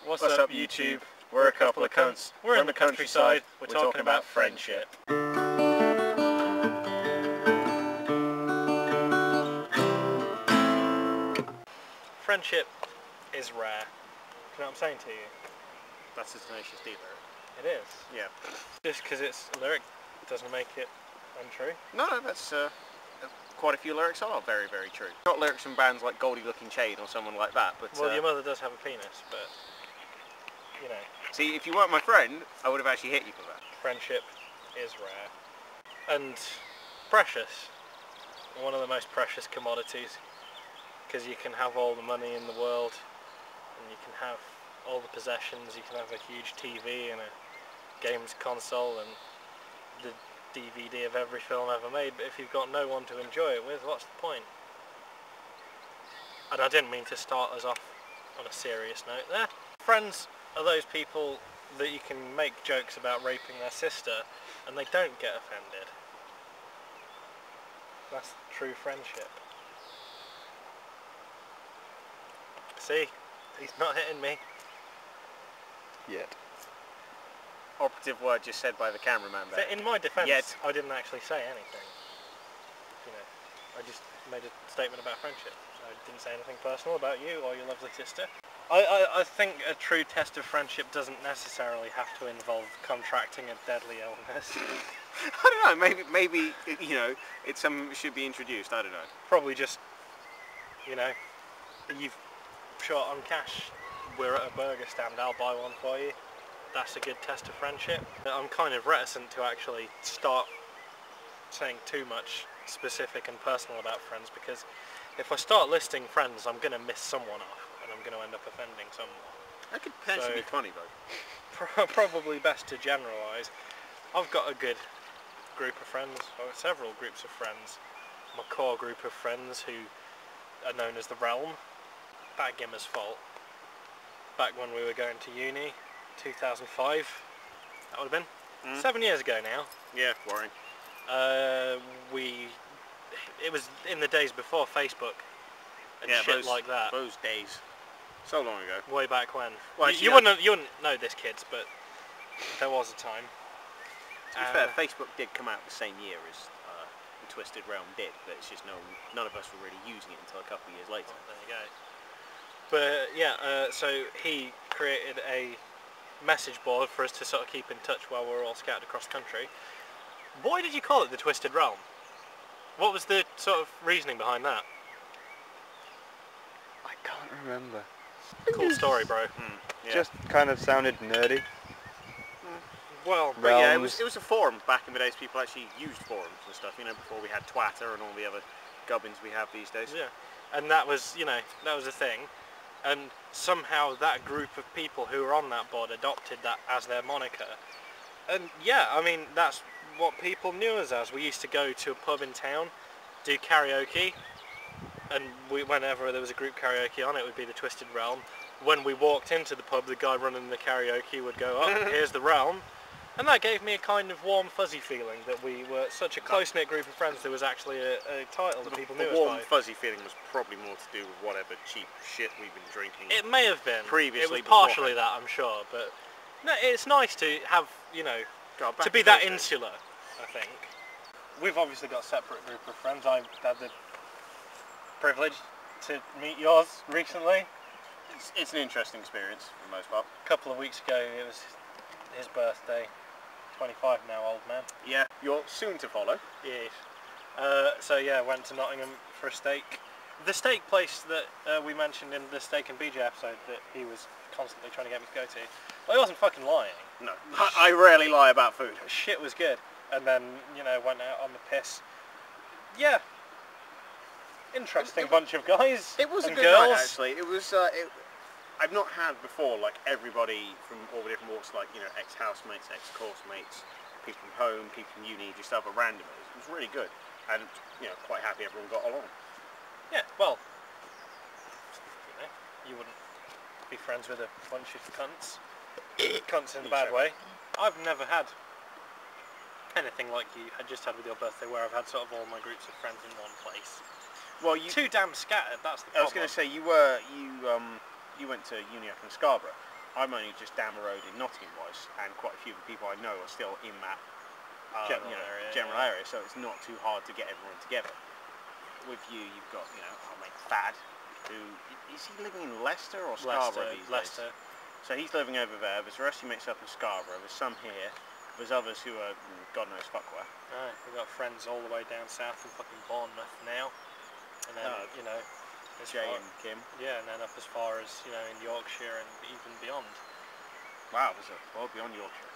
What's up, YouTube? We're a couple of cunts. We're in the countryside. We're talking about friendship. Friendship is rare. You know what I'm saying to you? That's a Tenacious D lyric. It is. Yeah. Just because it's a lyric doesn't make it untrue. No, that's quite a few lyrics are very, very true. Not lyrics from bands like Goldie Looking Chain or someone like that, but... Well, your mother does have a penis, but, you know. See, if you weren't my friend, I would have actually hit you for that. Friendship is rare. And precious. One of the most precious commodities. Because you can have all the money in the world, and you can have all the possessions, you can have a huge TV and a games console and the DVD of every film ever made, but if you've got no one to enjoy it with, what's the point? And I didn't mean to start us off on a serious note there. Friends are those people that you can make jokes about raping their sister and they don't get offended. That's true friendship. See? He's not hitting me. Yet. Operative word just said by the cameraman there. In my defence, Yet. I didn't actually say anything. You know, I just made a statement about friendship. I didn't say anything personal about you or your lovely sister. I think a true test of friendship doesn't necessarily have to involve contracting a deadly illness. I don't know, maybe you know, it's should be introduced, I don't know. Probably just, you know, you've short on cash, we're at a burger stand, I'll buy one for you. That's a good test of friendship. I'm kind of reticent to actually start saying too much specific and personal about friends, because if I start listing friends, I'm going to miss someone off, and I'm going to end up offending someone. That could potentially be funny though. Probably best to generalise. I've got a good group of friends, or several groups of friends. My core group of friends who are known as the Realm. Back Gimmer's fault. Back when we were going to uni, 2005, that would have been 7 years ago now. Yeah, worrying. It was in the days before Facebook and shit like that. Those days, so long ago. Way back when. Well, you wouldn't know this, kids, but there was a time. To be fair, Facebook did come out the same year as the Twisted Realm did, but it's just none of us were really using it until a couple of years later. Oh, there you go. But yeah, so he created a message board for us to sort of keep in touch while we were all scattered across the country. Why did you call it the Twisted Realm? What was the sort of reasoning behind that? I can't remember. Cool story, bro. Yeah. Just kind of sounded nerdy. Well, but yeah, it was a forum back in the days. People actually used forums and stuff, you know, before we had Twitter and all the other gubbins we have these days. Yeah, and that was, you know, that was a thing. And somehow that group of people who were on that board adopted that as their moniker. And yeah, I mean, that's what people knew us as. We used to go to a pub in town, do karaoke, and whenever there was a group karaoke on, it would be the Twisted Realm. When we walked into the pub, the guy running the karaoke would go, "Oh, here's the Realm." And that gave me a kind of warm, fuzzy feeling that we were such a close-knit group of friends. There was actually a title that people knew us by. The warm, fuzzy feeling was probably more to do with whatever cheap shit we've been drinking. It may have been. Previously, it was partially that, I'm sure, but no, it's nice to have, you know, to be that insular, I think. We've obviously got a separate group of friends. I've had the privilege to meet yours recently. It's an interesting experience for the most part. A couple of weeks ago, it was his birthday. 25 now, old man. Yeah, you're soon to follow. Yes. So yeah, went to Nottingham for a steak. The steak place that we mentioned in the Steak and BJ episode that he was constantly trying to get me to go to. Well, he wasn't fucking lying. No, I rarely lie about food. Shit was good. And then, you know, went out on the piss. Yeah. Interesting bunch of guys. It was and a good girls. night, actually. It was. I've not had before, like, everybody from all the different walks, like, you know, ex-housemates, ex-course mates, people from home, people from uni, just other randomers. It was really good. And, you know, quite happy everyone got along. Yeah, well, you know, you wouldn't be friends with a bunch of cunts. Cunts in a bad way. I've never had anything like you had just had with your birthday, where I've had sort of all my groups of friends in one place. Well, too damn scattered, that's the problem. I was going to say, you went to uni up in Scarborough. I'm only just down the road in Nottingham-wise, and quite a few of the people I know are still in that general area, so it's not too hard to get everyone together. With you, you've got, our mate Thad, who, is he living in Leicester or Scarborough these days? Leicester. So he's living over there, there's the rest of your mates up in Scarborough, there's some here, there's others who are, God knows fuck where. Right, we've got friends all the way down south in fucking Bournemouth now, and then, Jay and Kim. Yeah, and then up as far as, in Yorkshire and even beyond. Wow, there's a world beyond Yorkshire.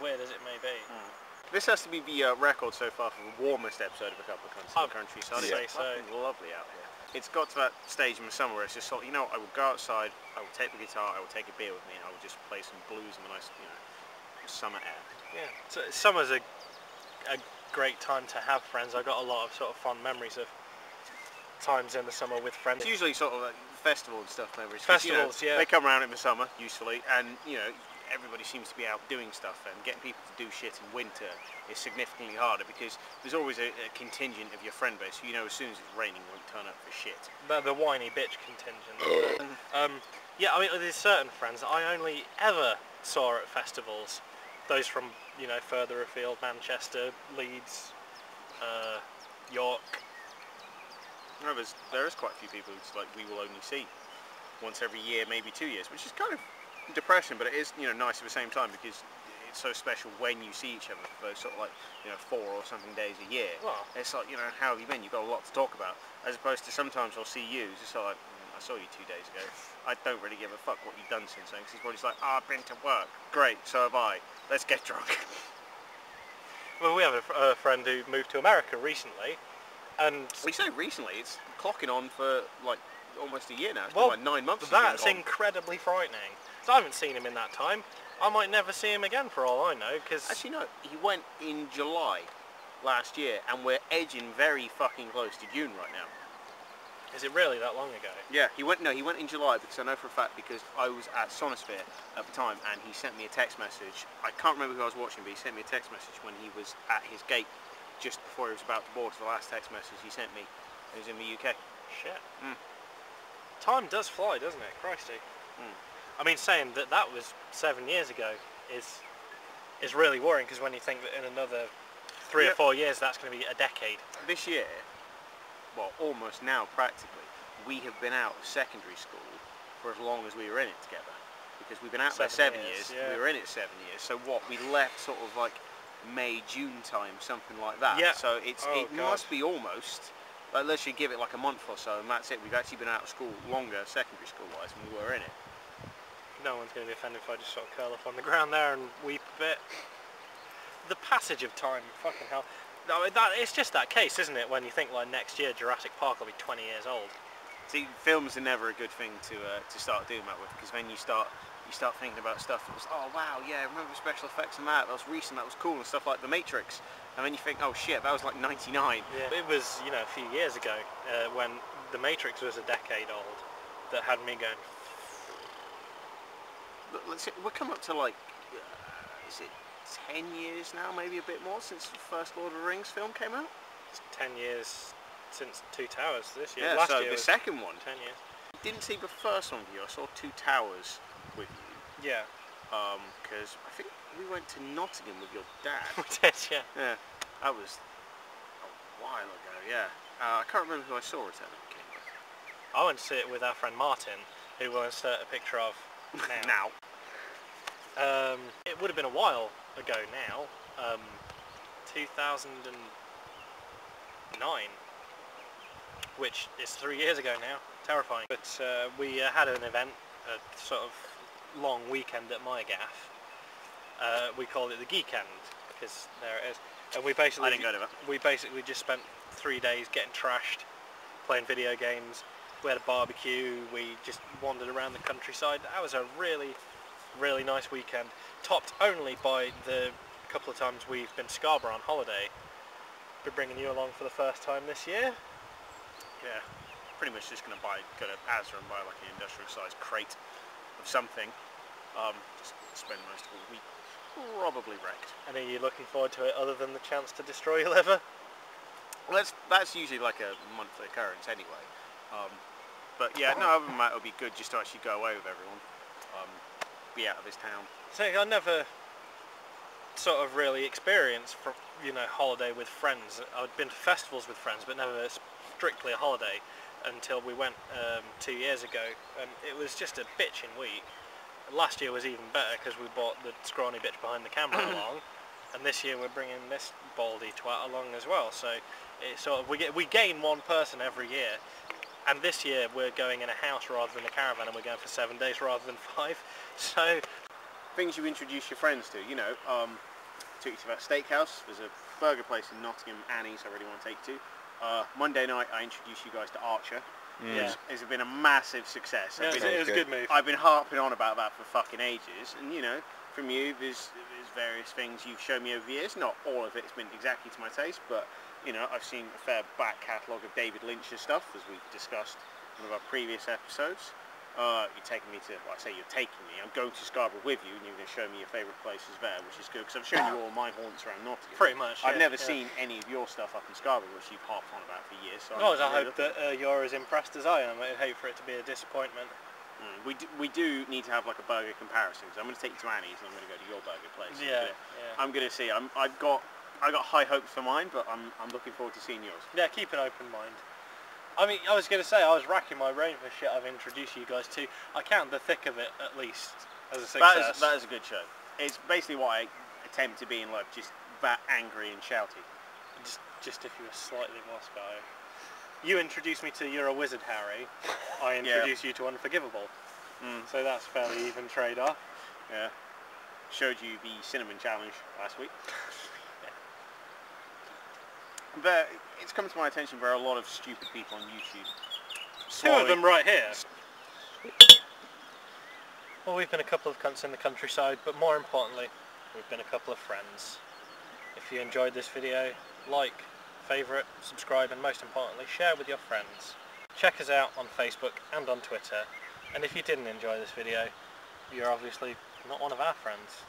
Weird as it may be. This has to be the record so far for the warmest episode of a couple of countries. I'd say so. Fucking lovely out here. It's got to that stage in the summer where it's just like, I will go outside, I will take the guitar, I will take a beer with me, and I will just play some blues in the nice, summer air. Yeah, so summer's a great time to have friends. I got a lot of sort of fond memories of times in the summer with friends. It's usually sort of like festival and stuff memories. Festivals, yeah. They come around in the summer, usefully, and, everybody seems to be out doing stuff, and getting people to do shit in winter is significantly harder because there's always a contingent of your friend base who, as soon as it's raining, won't turn up for shit. The whiny bitch contingent. Yeah, I mean, there's certain friends that I only ever saw at festivals. Those from, further afield, Manchester, Leeds, York. No, there is quite a few people who's like we will only see once every year, maybe 2 years, which is kind of depressing, but it is nice at the same time because it's so special when you see each other for those sort of like 4 or something days a year. Well, it's like how have you been? You've got a lot to talk about, as opposed to sometimes I'll see you just like I saw you 2 days ago. I don't really give a fuck what you've done since then because he's probably just like I've been to work. Great, so have I. Let's get drunk. Well, we have a friend who moved to America recently, and we say recently, it's clocking on for like almost a year now. It's well, been like 9 months. That's incredibly frightening. So I haven't seen him in that time. I might never see him again for all I know. Because actually, no, he went in July last year, and we're edging very fucking close to June right now. Is it really that long ago? Yeah, he went in July because I know for a fact because I was at Sonosphere at the time, and he sent me a text message. I can't remember who I was watching, but he sent me a text message when he was at his gate just before he was about to board. The last text message he sent me, he was in the UK. Shit. Time does fly, doesn't it? Christy. I mean, saying that was 7 years ago is really worrying because when you think that in another 3 or 4 years that's going to be a decade. This year, well, almost now practically, we have been out of secondary school for as long as we were in it together. Because we've been out there 7 years, yeah. We were in it 7 years. So what, we left sort of like May, June time, something like that. Yeah. So it must be almost, like, let's just give it like a month or so, and that's it. We've actually been out of school longer, secondary school-wise, than we were in it. No one's going to be offended if I just sort of curl up on the ground there and weep a bit. The passage of time, fucking hell. I mean, it's just that case, isn't it? When you think like next year Jurassic Park will be 20 years old. See, films are never a good thing to start doing that with, because then you start thinking about stuff that was, oh wow, yeah, remember special effects and that was recent, that was cool, and stuff like The Matrix. And then you think, oh shit, that was like 99. Yeah. It was, a few years ago when The Matrix was a decade old that had me going. Let's see, we're coming up to like, is it 10 years now, maybe a bit more, since the first Lord of the Rings film came out? It's 10 years since Two Towers this year. Yeah, Last so year the second one. 10 years. I didn't see the first one with you, I saw Two Towers with you. Yeah. Because I think we went to Nottingham with your dad. We did, yeah. Yeah, that was a while ago, yeah. I can't remember who I saw Return of the King with. I went to see it with our friend Martin, who we'll insert a picture of now. It would have been a while ago now, 2009, which is 3 years ago now. Terrifying. But we had an event, a sort of long weekend at my gaff. We called it the Geekend because there it is. And we basically I didn't go to that. We basically just spent 3 days getting trashed, playing video games. We had a barbecue. We just wandered around the countryside. That was a really, really nice weekend, topped only by the couple of times we've been to Scarborough on holiday. We're bringing you along for the first time this year. Yeah, pretty much just going to go to Asda and buy like an industrial sized crate of something. Just spend most of the week probably wrecked. And are you looking forward to it other than the chance to destroy your liver? Well, that's usually like a monthly occurrence anyway. But yeah, no, other than that, it'll be good just to actually go away with everyone. be out of this town. So I never sort of really experienced, holiday with friends. I'd been to festivals with friends, but never strictly a holiday until we went 2 years ago, and it was just a bitching week. Last year was even better because we brought the scrawny bitch behind the camera along, and this year we're bringing this baldy twat along as well. So it's sort of we gain one person every year, and this year we're going in a house rather than a caravan, and we're going for 7 days rather than 5. So things you introduce your friends to, took you to that steakhouse. There's a burger place in Nottingham, Annie's, I really want to take you to. Monday night I introduced you guys to Archer. yeah, It's been a massive success. it was a good move. I've been harping on about that for fucking ages, and from you there's various things you've shown me over the years. Not all of it's been exactly to my taste, but I've seen a fair back catalogue of David Lynch's stuff, as we've discussed in one of our previous episodes. You're taking me to, well, I say you're taking me, I'm going to Scarborough with you, and you're going to show me your favourite places there, which is good, because I've shown you all my haunts around Nottingham. Pretty much. I've yeah, never seen any of your stuff up in Scarborough, which you've harped on about for years. So I hope that you're as impressed as I am. I'd hate for it to be a disappointment. We do need to have like a burger comparison, because I'm going to take you to Annie's and I'm going to go to your burger place. Yeah, I'm going to see. I've got high hopes for mine, but I'm looking forward to seeing yours. Yeah, keep an open mind. I mean, I was going to say, I was racking my brain for shit I've introduced you guys to. I count the thick of it, at least, as a success. That is a good show. It's basically what I attempt to be in life, just that angry and shouty. Just if you were slightly more Sky. You introduced me to You're a Wizard, Harry. I introduced you to Unforgivable. So that's a fairly even trade-off. Yeah. Showed you the Cinnamon Challenge last week. But it's come to my attention there are a lot of stupid people on YouTube. Two of them right here. Well, we've been a couple of cunts in the countryside, but more importantly, we've been a couple of friends. If you enjoyed this video, like, favourite, subscribe, and most importantly, share with your friends. Check us out on Facebook and on Twitter, and if you didn't enjoy this video, you're obviously not one of our friends.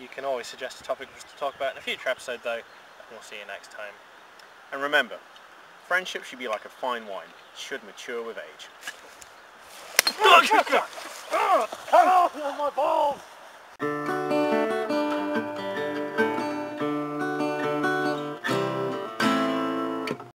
You can always suggest a topic for us to talk about in a future episode though, and we'll see you next time. And remember, friendship should be like a fine wine. It should mature with age. Oh, my balls!